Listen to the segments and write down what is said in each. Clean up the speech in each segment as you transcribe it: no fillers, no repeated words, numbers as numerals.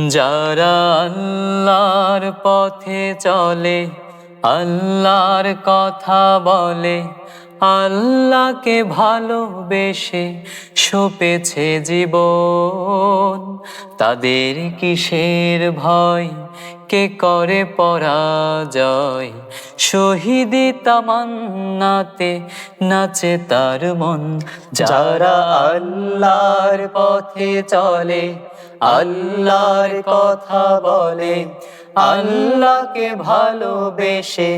যারা আল্লাহর পথে চলে, আল্লাহর কথা বলে, আল্লাহকে ভালোবেসে সপেছে জীবন, তাদের কিসের ভয়, কে করে পরাজয়? শহীদি তামান্নাতে নাচে তার মন। যারা আল্লাহর পথে চলে, আল্লাহর কথা বলে, আল্লাহকে ভালোবেসে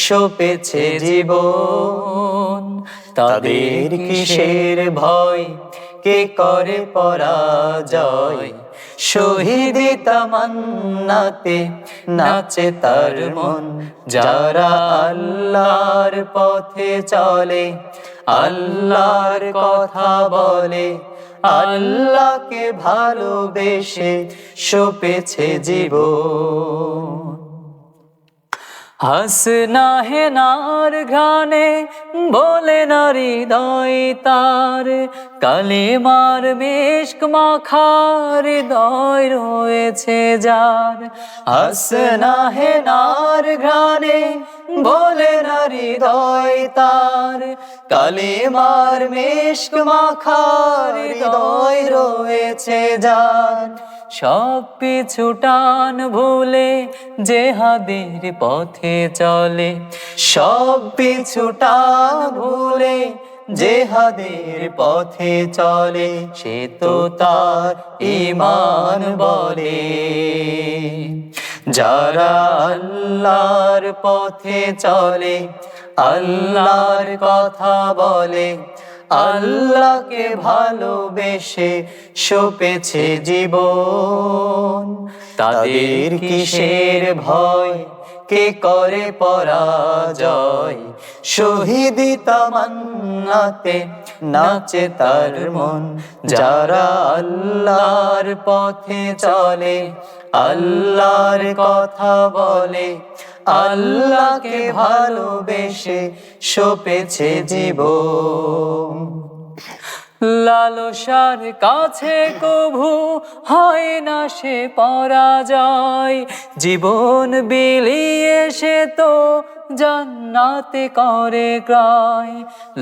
সপেছে জীবন, তাদের কিসের ভয়, কে করে পরাজয়? শহীদি তামান্নাতে নাচে তার মন। যারা আল্লাহর পথে চলে, আল্লাহর কথা বলে, আল্লাহকে ভালোবেসে সপেছে জীবন। হাসনা হেনার ঘ্রাণে বলে না হৃদয় তার, কালেমার মিশক মাখা হৃদয় রয়েছে যার। হাসনা হেনার ঘ্রাণে বলে না হৃদয় তার, কালেমার মিশক মাখা হৃদয় রয়েছে যার। সব পিছু টান ভুলে জেহাদের পথে চলে, সব পিছু টান ভুলে জেহাদের পথে চলে, সে তো তার ঈমান বলে। যারা আল্লাহর পথে চলে, আল্লাহর কথা বলে, আল্লাহকে ভালোবেসে সপেছে জীবন, তাদের কিসের ভয়, কে করে পরাজয়? শহীদি তামান্নাতে নাচে তার মন। যারা আল্লাহর পথে চলে, আল্লাহর কথা বলে, আল্লাহকে ভালোবেসে সপেছে জীবন। লালসার কাছে কভু হয় না সে পরাজয়, জীবন বিলিয়ে সে তো জান্নাতে করে ক্রয়।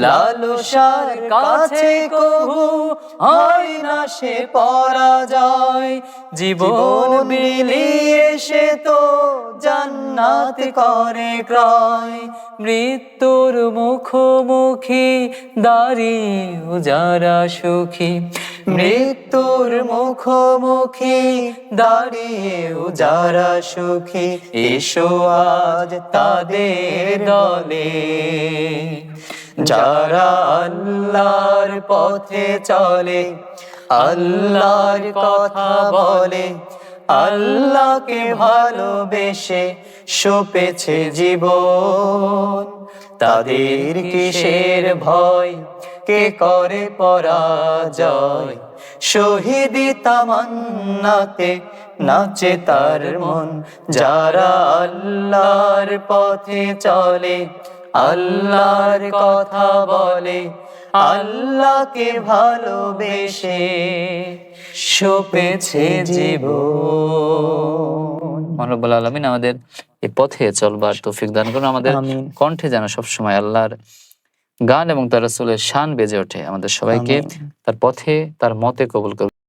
লালসার কাছে কভু হয় না সে পরাজয়, জীবন বিলিয়ে সে তো জান্নাতে করে ক্রয়। মৃত্যুর মুখোমুখি দাঁড়িয়েও যারা সুখী, মৃত্যুর মুখোমুখি দাঁড়িয়েও যারা সুখী, এসো আজ তাদের দলে। যারা আল্লাহর পথে চলে, আল্লাহর কথা বলে, আল্লাহকে ভালোবেসে সপেছে জীবন, তাদের কিসের ভয়, কে করে পরাজয়? শহীদি তামান্নাতে নাচে তার মন। যারা আল্লাহর পথে চলে, আল্লাহর কথা বলে, আল্লাহকে ভালোবেসে সপেছে জীবন। মহান রব্বুল আলামিন আমাদের এই পথে চলবার তৌফিক দান করুন। আমাদের কণ্ঠে যেন সবসময় আল্লাহর গান এবং তার রাসূলের শান বেজে ওঠে। আমাদের সবাইকে তার পথে তার মতে কবুল করুন।